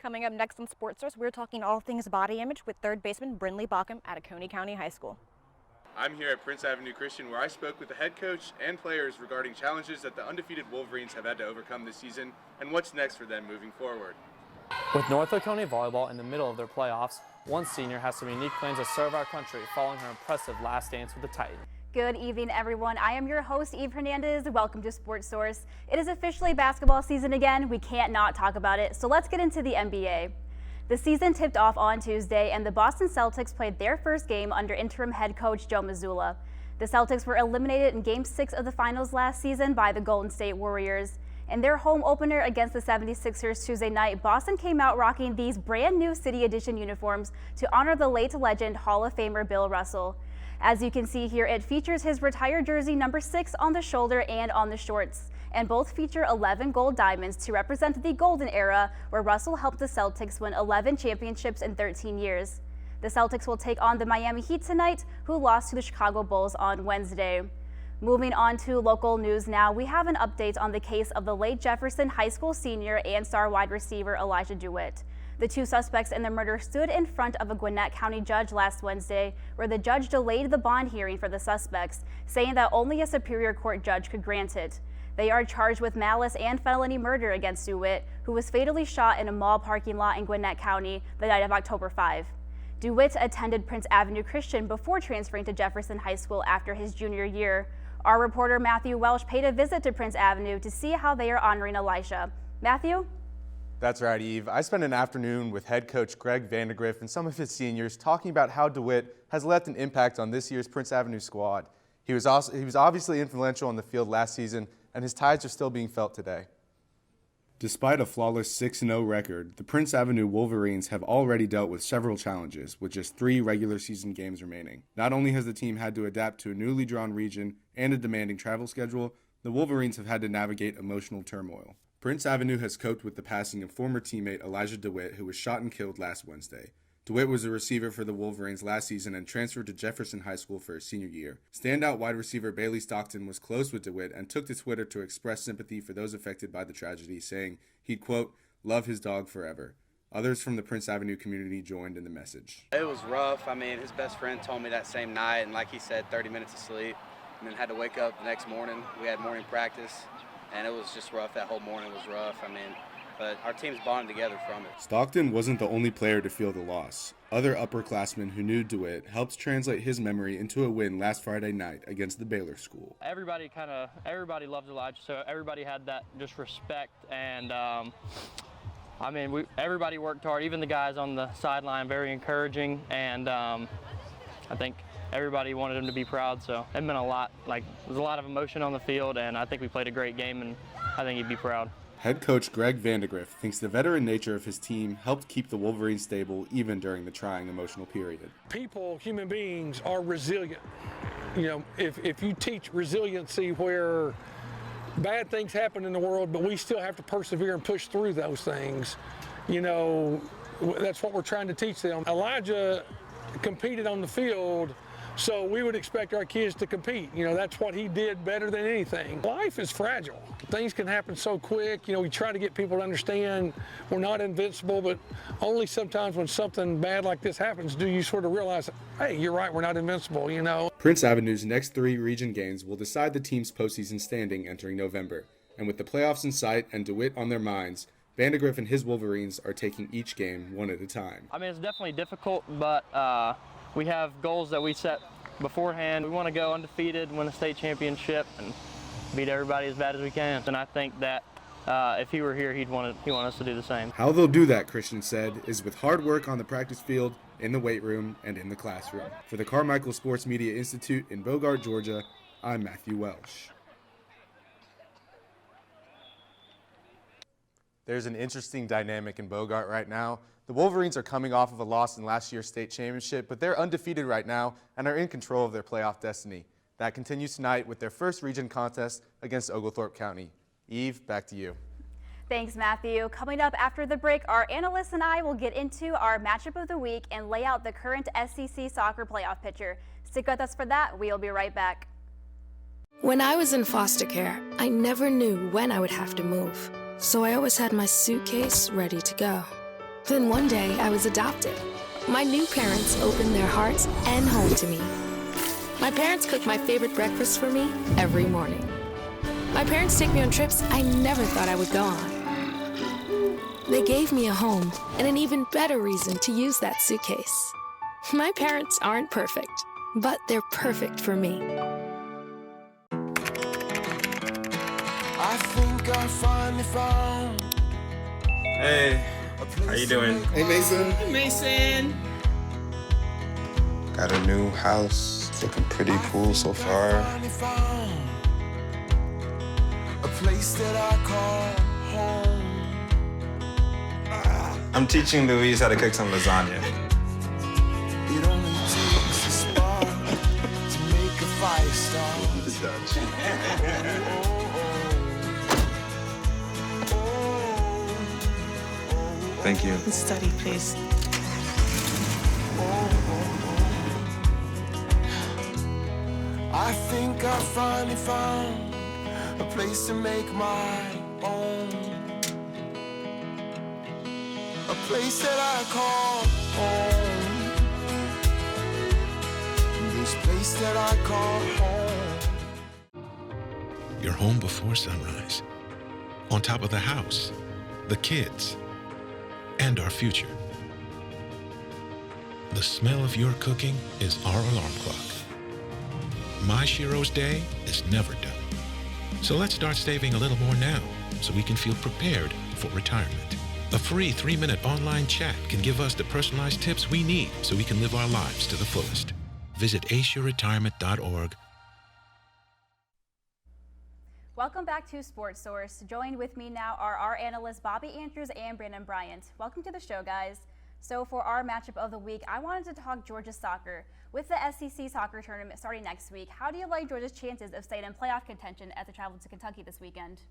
Coming up next on Sportsource, we're talking all things body image with third baseman Brindley Baucom at Coney County High School. I'm here at Prince Avenue Christian, where I spoke with the head coach and players regarding challenges that the undefeated Wolverines have had to overcome this season and what's next for them moving forward. With North Oconee volleyball in the middle of their playoffs, one senior has some unique plans to serve our country following her impressive last dance with the Titans. Good evening, everyone. I am your host, Eve Hernandez. Welcome to Sportsource. It is officially basketball season again. We can't not talk about it, so let's get into the NBA. The season tipped off on Tuesday, and the Boston Celtics played their first game under interim head coach Joe Mazzulla. The Celtics were eliminated in Game 6 of the finals last season by the Golden State Warriors. In their home opener against the 76ers Tuesday night, Boston came out rocking these brand new City Edition uniforms to honor the late legend Hall of Famer Bill Russell. As you can see here, it features his retired jersey number 6 on the shoulder and on the shorts, and both feature 11 gold diamonds to represent the golden era where Russell helped the Celtics win 11 championships in 13 years. The Celtics will take on the Miami Heat tonight, who lost to the Chicago Bulls on Wednesday. Moving on to local news now, we have an update on the case of the late Jefferson High School senior and star wide receiver Elijah DeWitt. The two suspects in the murder stood in front of a Gwinnett County judge last Wednesday, where the judge delayed the bond hearing for the suspects, saying that only a Superior Court judge could grant it. They are charged with malice and felony murder against DeWitt, who was fatally shot in a mall parking lot in Gwinnett County the night of October 5. DeWitt attended Prince Avenue Christian before transferring to Jefferson High School after his junior year. Our reporter Matthew Welsh paid a visit to Prince Avenue to see how they are honoring Elijah. Matthew? That's right, Eve. I spent an afternoon with head coach Greg Vandergriff and some of his seniors talking about how DeWitt has left an impact on this year's Prince Avenue squad. He was obviously influential on the field last season, and his ties are still being felt today. Despite a flawless 6-0 record, the Prince Avenue Wolverines have already dealt with several challenges, with just 3 regular season games remaining. Not only has the team had to adapt to a newly drawn region and a demanding travel schedule, the Wolverines have had to navigate emotional turmoil. Prince Avenue has coped with the passing of former teammate Elijah DeWitt, who was shot and killed last Wednesday. DeWitt was a receiver for the Wolverines last season and transferred to Jefferson High School for his senior year. Standout wide receiver Bailey Stockton was close with DeWitt and took to Twitter to express sympathy for those affected by the tragedy, saying he'd, quote, love his dog forever. Others from the Prince Avenue community joined in the message. It was rough. I mean, his best friend told me that same night, and like he said, 30 minutes of sleep, and then had to wake up the next morning. We had morning practice. And it was just rough. That whole morning was rough. I mean, but our team's bonded together from it. Stockton wasn't the only player to feel the loss. Other upperclassmen who knew DeWitt helped translate his memory into a win last Friday night against the Baylor School. Everybody loved Elijah, so everybody had that just respect, and I mean, everybody worked hard, even the guys on the sideline, very encouraging, and I think everybody wanted him to be proud, so it meant a lot. Like, there was a lot of emotion on the field, and I think we played a great game, and I think he'd be proud. Head coach Greg Vandergriff thinks the veteran nature of his team helped keep the Wolverines stable even during the trying emotional period. People, human beings, are resilient. You know, if you teach resiliency where bad things happen in the world, but we still have to persevere and push through those things, you know, that's what we're trying to teach them. Elijah competed on the field, so we would expect our kids to compete. You know, that's what he did better than anything. Life is fragile. Things can happen so quick. You know, we try to get people to understand we're not invincible, but only sometimes when something bad like this happens do you sort of realize, hey, you're right, we're not invincible, you know. Prince Avenue's next 3 region games will decide the team's postseason standing entering November. And with the playoffs in sight and DeWitt on their minds, Vandergriff and his Wolverines are taking each game one at a time. I mean, it's definitely difficult, but we have goals that we set beforehand. We want to go undefeated, win a state championship, and beat everybody as bad as we can. And I think that if he were here, he'd want us to do the same. How they'll do that, Christian said, is with hard work on the practice field, in the weight room, and in the classroom. For the Carmichael Sports Media Institute in Bogart, Georgia, I'm Matthew Welsh. There's an interesting dynamic in Bogart right now. The Wolverines are coming off of a loss in last year's state championship, but they're undefeated right now and are in control of their playoff destiny. That continues tonight with their first region contest against Oglethorpe County. Eve, back to you. Thanks, Matthew. Coming up after the break, our analysts and I will get into our matchup of the week and lay out the current SEC soccer playoff picture. Stick with us for that. We'll be right back. When I was in foster care, I never knew when I would have to move. So I always had my suitcase ready to go. Then one day, I was adopted. My new parents opened their hearts and home to me. My parents cook my favorite breakfast for me every morning. My parents take me on trips I never thought I would go on. They gave me a home and an even better reason to use that suitcase. My parents aren't perfect, but they're perfect for me. I think I finally found. Hey, how you doing? Hey, Mason. Hey, Mason. Got a new house. It's looking pretty cool so far. A place that I call home. I'm teaching Louise how to cook some lasagna. It only takes a spark to make a fire start. Thank you. Study, please. I think I finally found a place to make my own. A place that I call home. This place that I call home. You're home before sunrise. On top of the house, the kids, and our future. The smell of your cooking is our alarm clock. My Shiro's day is never done. So let's start saving a little more now so we can feel prepared for retirement. A free 3-minute online chat can give us the personalized tips we need so we can live our lives to the fullest. Visit aceyourretirement.org. Welcome back to Sportsource. Joined with me now are our analysts Bobby Andrews and Brandon Bryant. Welcome to the show, guys. So for our matchup of the week, I wanted to talk Georgia soccer. With the SEC soccer tournament starting next week, how do you like Georgia's chances of staying in playoff contention as they travel to Kentucky this weekend?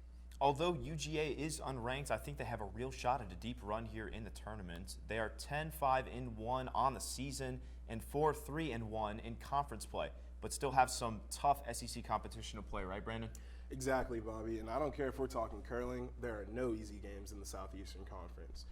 Although UGA is unranked, I think they have a real shot at a deep run here in the tournament. They are 10-5-1 on the season and 4-3-1 in conference play, but still have some tough SEC competition to play, right, Brandon? Exactly, Bobby. And I don't care if we're talking curling, there are no easy games in the Southeastern Conference.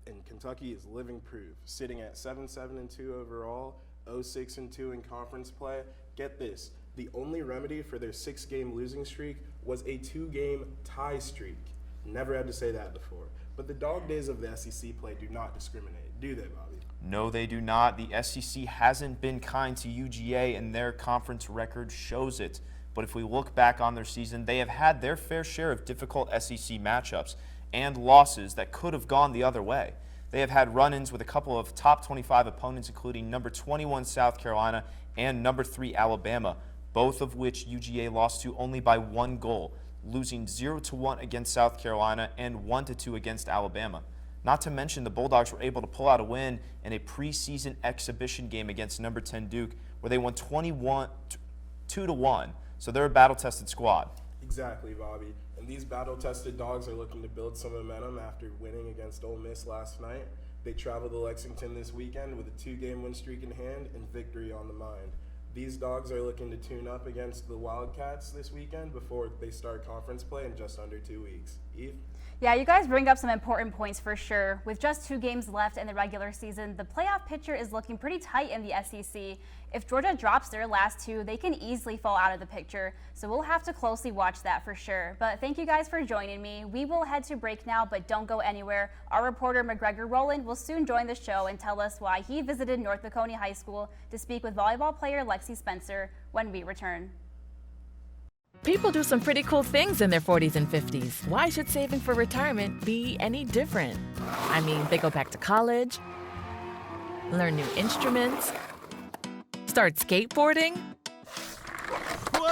And Kentucky is living proof, sitting at 7-7-2 overall, 0-6-2 in conference play. Get this, the only remedy for their 6-game losing streak was a 2-game tie streak. Never had to say that before. But the dog days of the SEC play do not discriminate, do they, Bobby? No, they do not. The SEC hasn't been kind to UGA, and their conference record shows it. But if we look back on their season, they have had their fair share of difficult SEC matchups and losses that could have gone the other way. They have had run-ins with a couple of top 25 opponents, including number 21 South Carolina and number 3 Alabama, both of which UGA lost to only by 1 goal, losing 0-1 against South Carolina and 1-2 against Alabama. Not to mention the Bulldogs were able to pull out a win in a preseason exhibition game against number 10 Duke, where they won 2-1. So they're a battle-tested squad. Exactly, Bobby. And these battle-tested dogs are looking to build some momentum after winning against Ole Miss last night. They travel to Lexington this weekend with a 2-game win streak in hand and victory on the mind. These dogs are looking to tune up against the Wildcats this weekend before they start conference play in just under 2 weeks. Eve? Yeah, you guys bring up some important points for sure. With just 2 games left in the regular season, the playoff picture is looking pretty tight in the SEC. If Georgia drops their last 2, they can easily fall out of the picture. So we'll have to closely watch that for sure. But thank you guys for joining me. We will head to break now, but don't go anywhere. Our reporter McGregor Rowland will soon join the show and tell us why he visited North Laconia High School to speak with volleyball player Lexi Spencer when we return. People do some pretty cool things in their 40s and 50s. Why should saving for retirement be any different? I mean, they go back to college, learn new instruments, start skateboarding.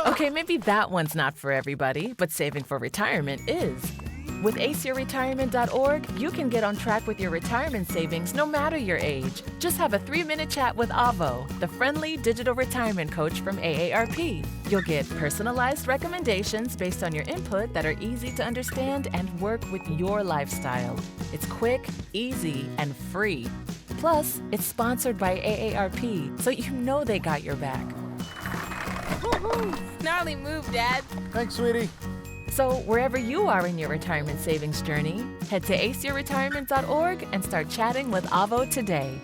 Okay, maybe that one's not for everybody, but saving for retirement is. With aceyourretirement.org, you can get on track with your retirement savings no matter your age. Just have a 3-minute chat with Avo, the friendly digital retirement coach from AARP. You'll get personalized recommendations based on your input that are easy to understand and work with your lifestyle. It's quick, easy, and free. Plus, it's sponsored by AARP, so you know they got your back. Woo-hoo. Gnarly move, Dad. Thanks, sweetie. So wherever you are in your retirement savings journey, head to aceyourretirement.org and start chatting with Avo today.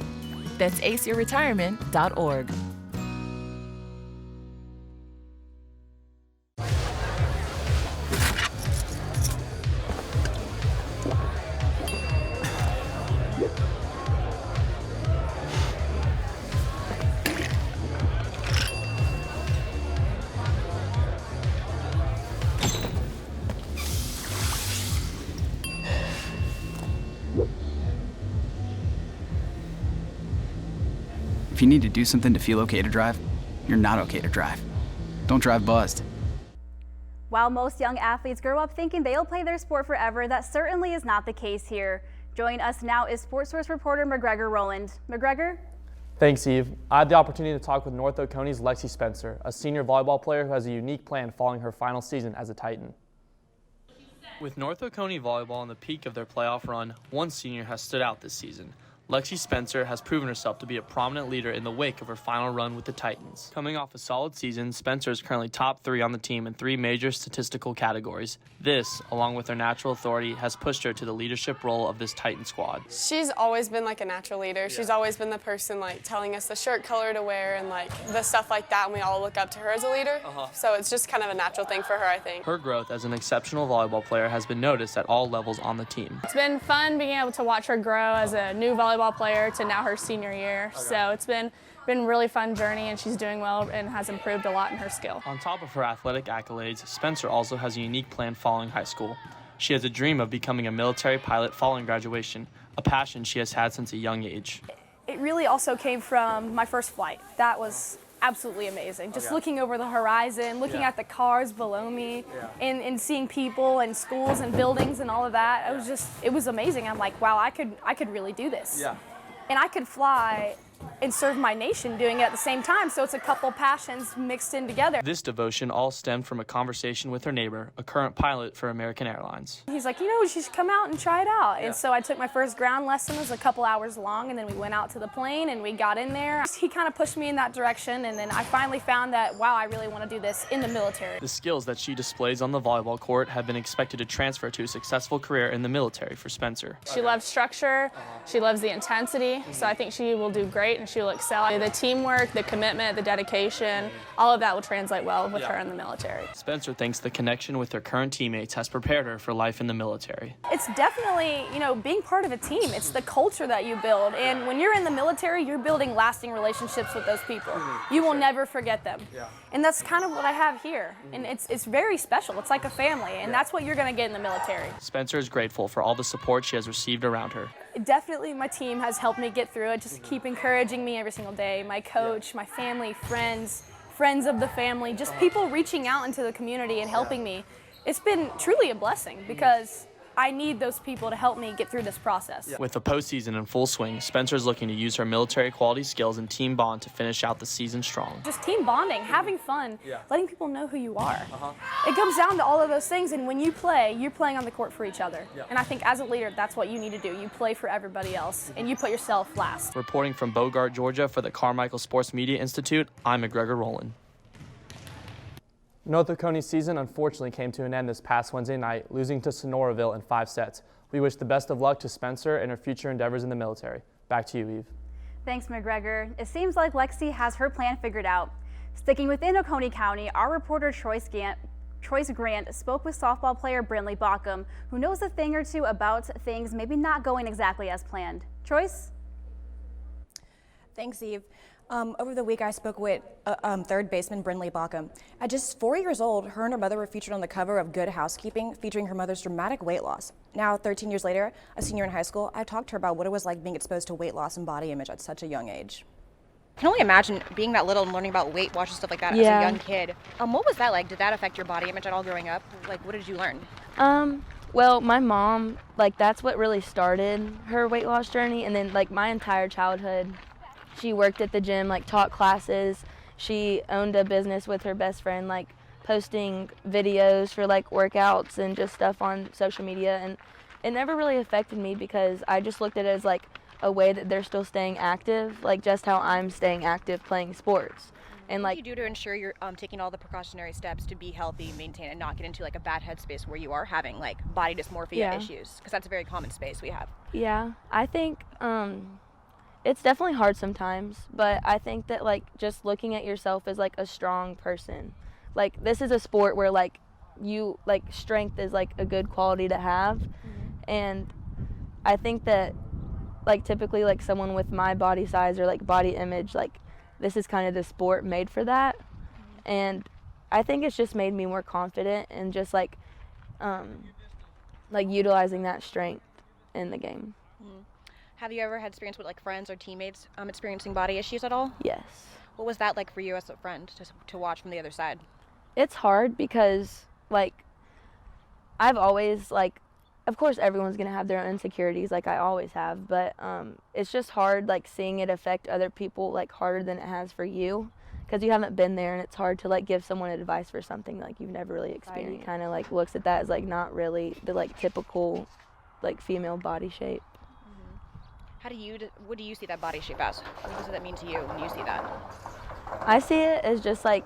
That's aceyourretirement.org. If you need to do something to feel okay to drive, you're not okay to drive. Don't drive buzzed. While most young athletes grow up thinking they'll play their sport forever, that certainly is not the case here. Joining us now is Sportsource reporter McGregor Rowland. McGregor? Thanks, Eve. I had the opportunity to talk with North Oconee Lexi Spencer, a senior volleyball player who has a unique plan following her final season as a Titan. With North Oconee volleyball on the peak of their playoff run, one senior has stood out this season. Lexi Spencer has proven herself to be a prominent leader in the wake of her final run with the Titans. Coming off a solid season, Spencer is currently top 3 on the team in 3 major statistical categories. This, along with her natural authority, has pushed her to the leadership role of this Titan squad. She's always been like a natural leader. She's always been the person like telling us the shirt color to wear and like the stuff like that, and we all look up to her as a leader. So it's just kind of a natural thing for her, I think. Her growth as an exceptional volleyball player has been noticed at all levels on the team. It's been fun being able to watch her grow as a new volleyball player to now her senior year. So it's been really fun journey, and she's doing well and has improved a lot in her skill. On top of her athletic accolades, Spencer also has a unique plan following high school. She has a dream of becoming a military pilot following graduation, a passion she has had since a young age. It really also came from my first flight. That was absolutely amazing. Just looking over the horizon, looking at the cars below me, and seeing people and schools and buildings and all of that. It was amazing. I'm like, wow, I could really do this. And I could fly and serve my nation doing it at the same time. So it's a couple passions mixed in together. This devotion all stemmed from a conversation with her neighbor, a current pilot for American Airlines. He's like, you know, you should come out and try it out. And so I took my first ground lesson. It was a couple hours long, and then we went out to the plane and we got in there. He kind of pushed me in that direction, and then I finally found that, wow, I really want to do this in the military. The skills that she displays on the volleyball court have been expected to transfer to a successful career in the military for Spencer. She loves structure. She loves the intensity. So I think she will do great, and she will excel. The teamwork, the commitment, the dedication, all of that will translate well with her in the military. Spencer thinks the connection with her current teammates has prepared her for life in the military. It's definitely, you know, being part of a team. It's the culture that you build. And when you're in the military, you're building lasting relationships with those people. You will never forget them. And that's kind of what I have here. And it's very special. It's like a family. And that's what you're going to get in the military. Spencer is grateful for all the support she has received around her. Definitely my team has helped me get through it. Just keep encouraging me every single day. My coach, my family, friends of the family, just people reaching out into the community and helping me. It's been truly a blessing because I need those people to help me get through this process. With the postseason in full swing, Spencer is looking to use her military quality skills and team bond to finish out the season strong. Just team bonding, having fun, letting people know who you are. It comes down to all of those things, and when you play, you're playing on the court for each other. And I think as a leader, that's what you need to do. You play for everybody else, and you put yourself last. Reporting from Bogart, Georgia for the Carmichael Sports Media Institute, I'm McGregor Rowland. North Oconee's season unfortunately came to an end this past Wednesday night, losing to Sonoraville in 5 sets. We wish the best of luck to Spencer and her future endeavors in the military. Back to you, Eve. Thanks, McGregor. It seems like Lexi has her plan figured out. Sticking within Oconee County, our reporter Choice Grant spoke with softball player Brindley Bockham, who knows a thing or two about things maybe not going exactly as planned. Choice? Thanks, Eve. Over the week, I spoke with third baseman Brindley Bockham. At just 4 years old, her and her mother were featured on the cover of Good Housekeeping, featuring her mother's dramatic weight loss. Now, 13 years later, a senior in high school, I talked to her about what it was like being exposed to weight loss and body image at such a young age. I can only imagine being that little and learning about weight watch and stuff like that as a young kid. What was that like? Did that affect your body image at all growing up? Like, what did you learn? Well, my mom, that's what really started her weight loss journey, and then, my entire childhood, she worked at the gym, taught classes. She owned a business with her best friend, posting videos for, workouts and just stuff on social media. And it never really affected me because I just looked at it as, a way that they're still staying active, just how I'm staying active playing sports. And What like, do you do to ensure you're taking all the precautionary steps to be healthy, maintain, and not get into like a bad headspace where you are having like body dysmorphia issues? Because that's a very common space we have. yeah, I think it's definitely hard sometimes, but I think that like just looking at yourself as like a strong person. Like this is a sport where like you like strength is like a good quality to have, and I think that like typically like someone with my body size or like body image, like this is kind of the sport made for that. And I think it's just made me more confident and just like utilizing that strength in the game. Have you ever had experience with like friends or teammates experiencing body issues at all? Yes. What was that like for you as a friend to watch from the other side? It's hard because like I've always like, of course everyone's gonna have their own insecurities like I always have, but it's just hard like seeing it affect other people like harder than it has for you, because you haven't been there, and it's hard to like give someone advice for something like you've never really experienced. Kind of like looks at that as like not really the like typical like female body shape. What do you see that body shape as? What does that mean to you when you see that? I see it as just like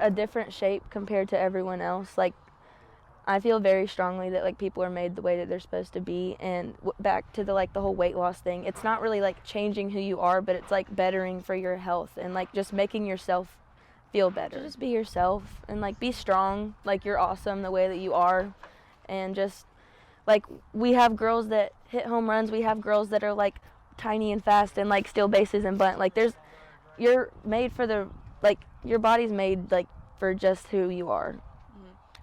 a different shape compared to everyone else. Like I feel very strongly that like people are made the way that they're supposed to be, and back to the like the whole weight loss thing, it's not really like changing who you are, but it's like bettering for your health and like just making yourself feel better. Just be yourself and like be strong, like you're awesome the way that you are, and just like we have girls that hit home runs, we have girls that are like tiny and fast and like steal bases and bunt. Like you're made for the like your body's made like for just who you are.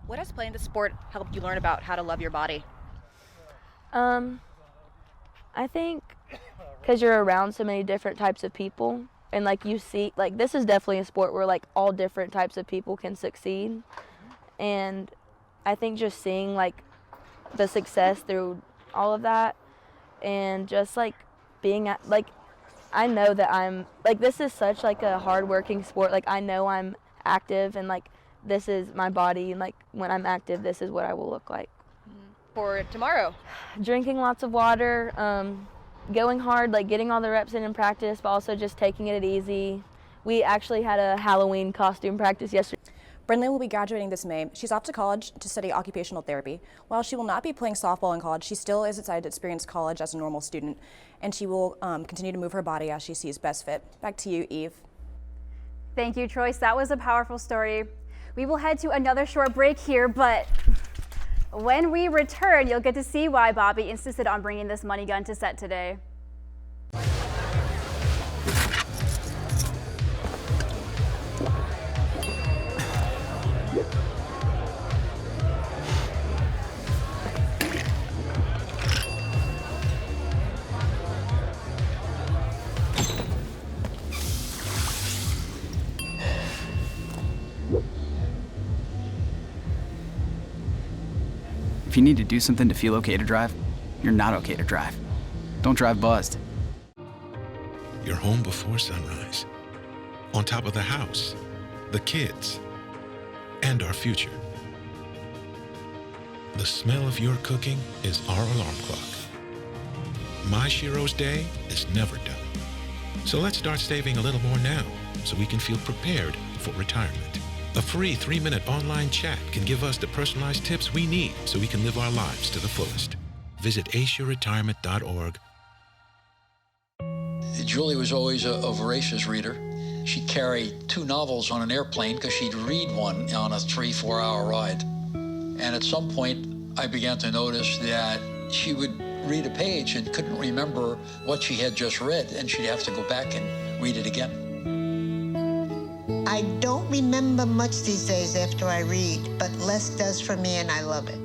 What has playing the sport helped you learn about how to love your body? I think because you're around so many different types of people, and like you see, like this is definitely a sport where like all different types of people can succeed, and I think just seeing like the success through all of that, and just like being at like I know that I'm like this is such like a hard-working sport. Like I know I'm active, and like this is my body, and like when I'm active, this is what I will look like. For tomorrow? Drinking lots of water, going hard, like getting all the reps in practice, but also just taking it easy. We actually had a Halloween costume practice yesterday. Brynley will be graduating this May. She's off to college to study occupational therapy. While she will not be playing softball in college, she still is excited to experience college as a normal student, and she will continue to move her body as she sees best fit. Back to you, Eve. Thank you, Troyce. That was a powerful story. We will head to another short break here, but when we return, you'll get to see why Bobby insisted on bringing this money gun to set today. If you need to do something to feel okay to drive, you're not okay to drive. Don't drive buzzed. You're home before sunrise. On top of the house, the kids, and our future. The smell of your cooking is our alarm clock. My Shiro's day is never done. So let's start saving a little more now so we can feel prepared for retirement. A free 3-minute online chat can give us the personalized tips we need so we can live our lives to the fullest. Visit aceyourretirement.org. Julie was always a voracious reader. She'd carry 2 novels on an airplane because she'd read one on a 3-4 hour ride. And at some point, I began to notice that she would read a page and couldn't remember what she had just read, and she'd have to go back and read it again. I don't remember much these days after I read, but less does for me, and I love it.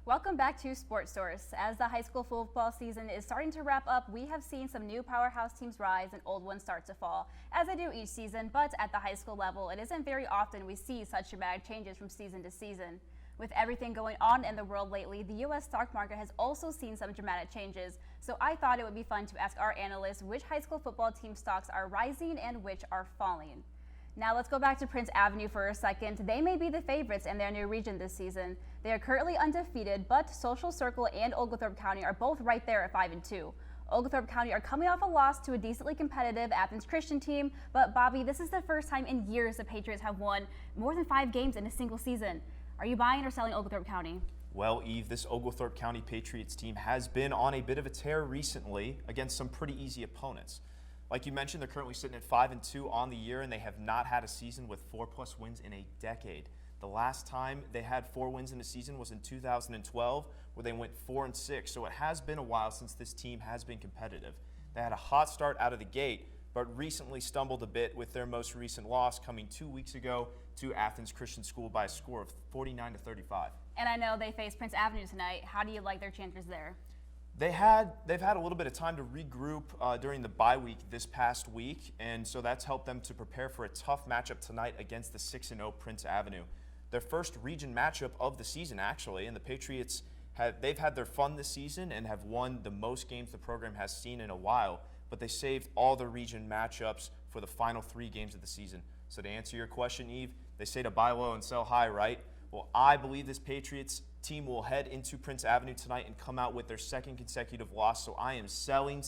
Welcome back to Sportsource. As the high school football season is starting to wrap up, we have seen some new powerhouse teams rise and old ones start to fall, as they do each season, but at the high school level, it isn't very often we see such dramatic changes from season to season. With everything going on in the world lately, the U.S. stock market has also seen some dramatic changes, so I thought it would be fun to ask our analysts which high school football team stocks are rising and which are falling. Now let's go back to Prince Avenue for a second. They may be the favorites in their new region this season. They are currently undefeated, but Social Circle and Oglethorpe County are both right there at 5-2. Oglethorpe County are coming off a loss to a decently competitive Athens Christian team, but Bobby, this is the first time in years the Patriots have won more than 5 games in a single season. Are you buying or selling Oglethorpe County? Well, Eve, this Oglethorpe County Patriots team has been on a bit of a tear recently against some pretty easy opponents. Like you mentioned, they're currently sitting at 5-2 on the year, and they have not had a season with 4+ wins in a decade. The last time they had 4 wins in a season was in 2012, where they went 4-6. So it has been a while since this team has been competitive. They had a hot start out of the gate, but recently stumbled a bit with their most recent loss coming 2 weeks ago to Athens Christian School by a score of 49-35. And I know they face Prince Avenue tonight. How do you like their chances there? They've had a little bit of time to regroup during the bye week this past week, and so that's helped them to prepare for a tough matchup tonight against the 6-0 Prince Avenue. Their first region matchup of the season, actually, and the Patriots they've had their fun this season and have won the most games the program has seen in a while, but they saved all the region matchups for the final 3 games of the season. So to answer your question, Eve, they say to buy low and sell high, right? Well, I believe this Patriots team will head into Prince Avenue tonight and come out with their 2nd consecutive loss. So I am selling.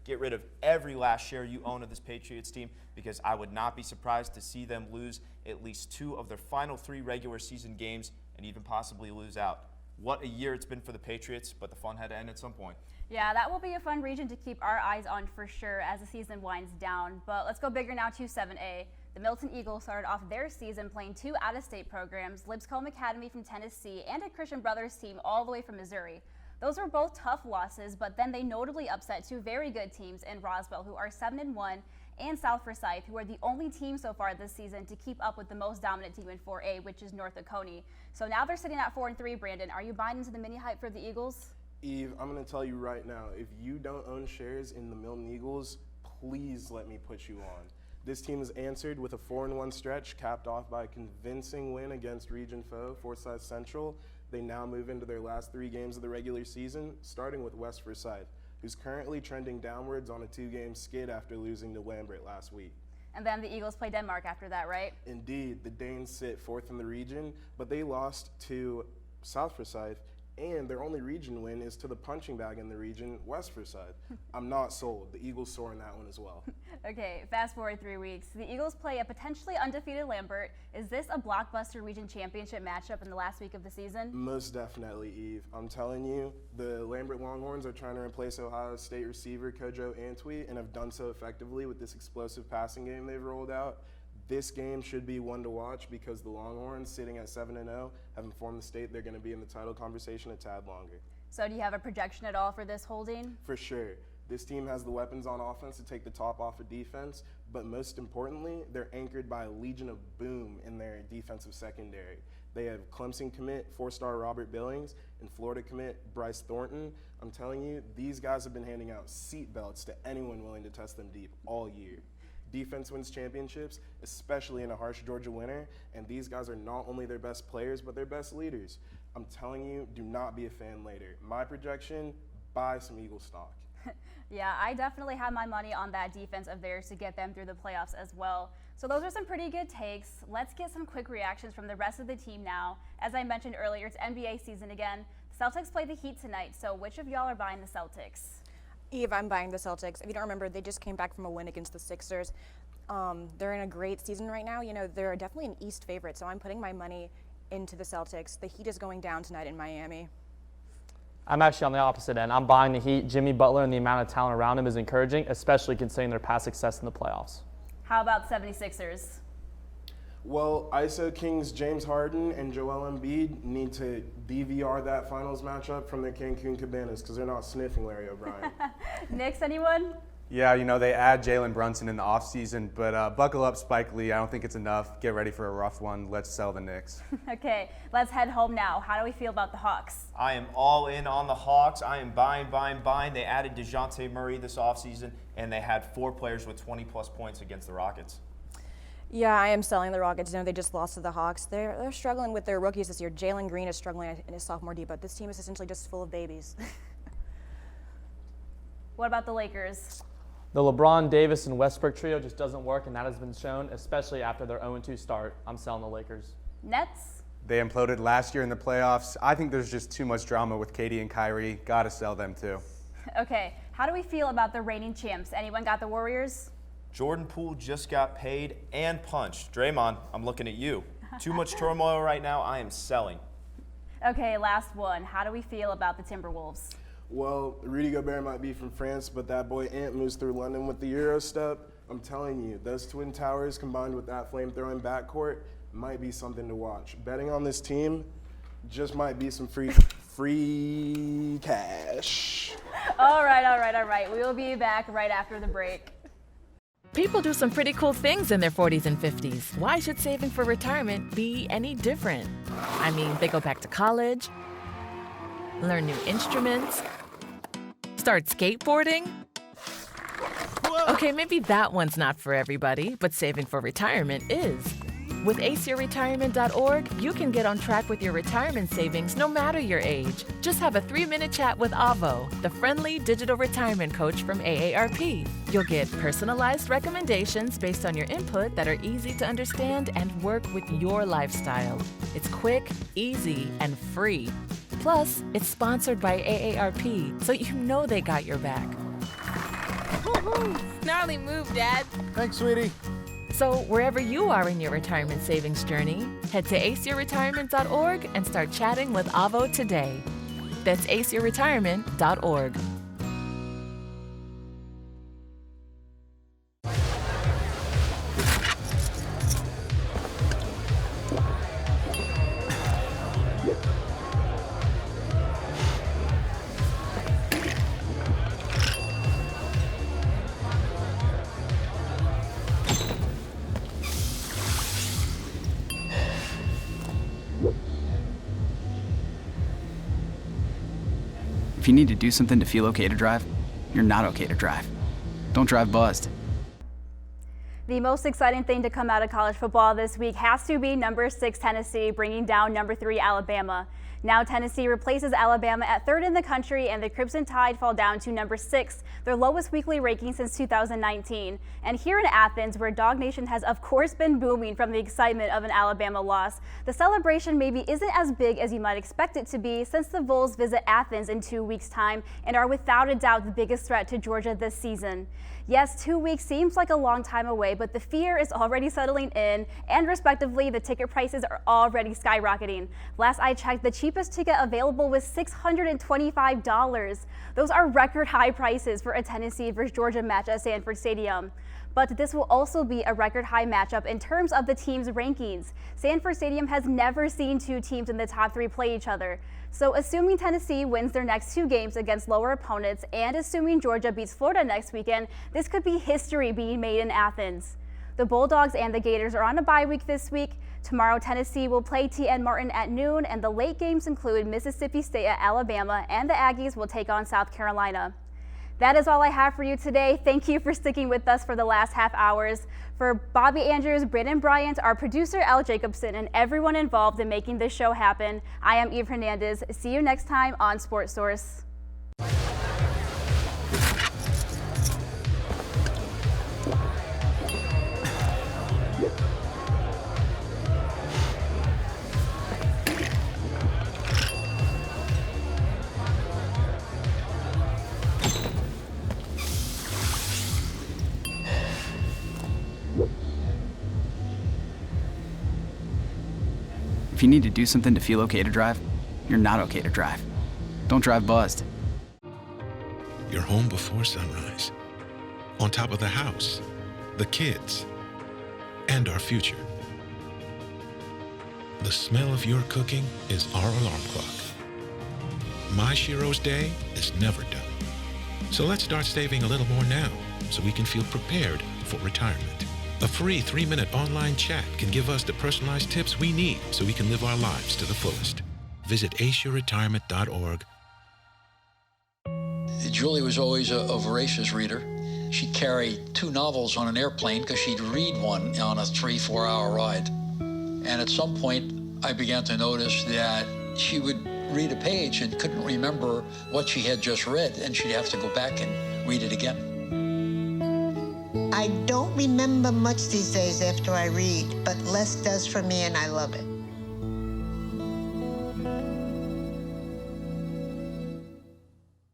Get rid of every last share you own of this Patriots team, because I would not be surprised to see them lose at least 2 of their final 3 regular season games and even possibly lose out. What a year it's been for the Patriots, but the fun had to end at some point. Yeah, that will be a fun region to keep our eyes on for sure as the season winds down. But let's go bigger now to 7A. The Milton Eagles started off their season playing 2 out-of-state programs, Lipscomb Academy from Tennessee and a Christian Brothers team all the way from Missouri. Those were both tough losses, but then they notably upset 2 very good teams in Roswell, who are 7-1, and South Forsyth, who are the only team so far this season to keep up with the most dominant team in 4A, which is North Oconee. So now they're sitting at 4-3, Brandon. Are you buying into the mini hype for the Eagles? Eve, I'm going to tell you right now, if you don't own shares in the Milton Eagles, please let me put you on. This team has answered with a 4-1 stretch, capped off by a convincing win against region foe, Forsyth Central. They now move into their last 3 games of the regular season, starting with West Forsyth, who's currently trending downwards on a 2-game skid after losing to Lambert last week. And then the Eagles play Denmark after that, right? Indeed, the Danes sit 4th in the region, but they lost to South Forsyth, and their only region win is to the punching bag in the region, West Forsyth. I'm not sold. The Eagles soar in that one as well. Okay, fast forward 3 weeks. The Eagles play a potentially undefeated Lambert. Is this a blockbuster region championship matchup in the last week of the season? Most definitely, Eve. I'm telling you, the Lambert Longhorns are trying to replace Ohio State receiver Kojo Antwi and have done so effectively with this explosive passing game they've rolled out. This game should be one to watch because the Longhorns, sitting at 7-0, have informed the state they're going to be in the title conversation a tad longer. So do you have a projection at all for this holding? For sure. This team has the weapons on offense to take the top off of defense, but most importantly, they're anchored by a legion of boom in their defensive secondary. They have Clemson commit 4-star Robert Billings and Florida commit Bryce Thornton. I'm telling you, these guys have been handing out seat belts to anyone willing to test them deep all year. Defense wins championships, especially in a harsh Georgia winter, and these guys are not only their best players, but their best leaders. I'm telling you, do not be a fan later. My projection, buy some Eagle stock. Yeah, I definitely have my money on that defense of theirs to get them through the playoffs as well. So those are some pretty good takes. Let's get some quick reactions from the rest of the team now. As I mentioned earlier, it's NBA season again. The Celtics play the Heat tonight, so which of y'all are buying the Celtics? Eve, I'm buying the Celtics. If you don't remember, they just came back from a win against the Sixers. They're in a great season right now. You know, they're definitely an East favorite, so I'm putting my money into the Celtics. The Heat is going down tonight in Miami. I'm actually on the opposite end. I'm buying the Heat. Jimmy Butler and the amount of talent around him is encouraging, especially considering their past success in the playoffs. How about 76ers? Well, ISO Kings James Harden and Joel Embiid need to DVR that finals matchup from their Cancun cabanas because they're not sniffing Larry O'Brien. Knicks, anyone? Yeah, you know, they add Jalen Brunson in the offseason, but buckle up, Spike Lee. I don't think it's enough. Get ready for a rough one. Let's sell the Knicks. Okay, let's head home now. How do we feel about the Hawks? I am all in on the Hawks. I am buying. They added DeJounte Murray this offseason, and they had 4 players with 20-plus points against the Rockets. Yeah, I am selling the Rockets. You know, they just lost to the Hawks. They're struggling with their rookies this year. Jalen Green is struggling in his sophomore debut. This team is essentially just full of babies. What about the Lakers? The LeBron, Davis, and Westbrook trio just doesn't work, and that has been shown, especially after their 0-2 start. I'm selling the Lakers. Nets? They imploded last year in the playoffs. I think there's just too much drama with Katie and Kyrie. Gotta sell them too. Okay, how do we feel about the reigning champs? Anyone got the Warriors? Jordan Poole just got paid and punched. Draymond, I'm looking at you. Too much turmoil right now. I am selling. Okay, last one. How do we feel about the Timberwolves? Well, Rudy Gobert might be from France, but that boy Ant moves through London with the Euro step. I'm telling you, those Twin Towers combined with that flame-throwing backcourt might be something to watch. Betting on this team just might be some free cash. All right. We will be back right after the break. People do some pretty cool things in their 40s and 50s. Why should saving for retirement be any different? I mean, they go back to college, learn new instruments, start skateboarding. Okay, maybe that one's not for everybody, but saving for retirement is. With aceyourretirement.org, you can get on track with your retirement savings no matter your age. Just have a 3-minute chat with Avo, the friendly digital retirement coach from AARP. You'll get personalized recommendations based on your input that are easy to understand and work with your lifestyle. It's quick, easy, and free. Plus, it's sponsored by AARP, so you know they got your back. Woohoo! Gnarly move, Dad. Thanks, sweetie. So wherever you are in your retirement savings journey, head to aceyourretirement.org and start chatting with Avo today. That's aceyourretirement.org. If you need to do something to feel okay to drive, you're not okay to drive. Don't drive buzzed. The most exciting thing to come out of college football this week has to be number 6 Tennessee bringing down number 3 Alabama. Now Tennessee replaces Alabama at 3rd in the country, and the Crimson Tide fall down to number 6, their lowest weekly ranking since 2019. And here in Athens, where Dog Nation has of course been booming from the excitement of an Alabama loss, the celebration maybe isn't as big as you might expect it to be, since the Vols visit Athens in 2 weeks' time and are without a doubt the biggest threat to Georgia this season. Yes, 2 weeks seems like a long time away, but the fear is already settling in, and respectively, the ticket prices are already skyrocketing. Last I checked, the cheapest ticket available was $625. Those are record high prices for a Tennessee versus Georgia match at Sanford Stadium. But this will also be a record high matchup in terms of the team's rankings. Sanford Stadium has never seen 2 teams in the top 3 play each other. So assuming Tennessee wins their next 2 games against lower opponents, and assuming Georgia beats Florida next weekend, this could be history being made in Athens. The Bulldogs and the Gators are on a bye week this week. Tomorrow, Tennessee will play T.N. Martin at noon, and the late games include Mississippi State at Alabama, and the Aggies will take on South Carolina. That is all I have for you today. Thank you for sticking with us for the last half hours. For Bobby Andrews, Brandon Bryant, our producer Al Jacobson, and everyone involved in making this show happen, I am Eve Hernandez. See you next time on Sportsource. If you need to do something to feel okay to drive, you're not okay to drive. Don't drive buzzed. You're home before sunrise. On top of the house, the kids, and our future. The smell of your cooking is our alarm clock. My Shiro's day is never done. So let's start saving a little more now so we can feel prepared for retirement. A free 3-minute online chat can give us the personalized tips we need so we can live our lives to the fullest. Visit aceyourretirement.org. Julie was always a voracious reader. She'd carry 2 novels on an airplane because she'd read one on a 3-4 hour ride. And at some point, I began to notice that she would read a page and couldn't remember what she had just read, and she'd have to go back and read it again. I don't remember much these days after I read, but less does for me and I love it.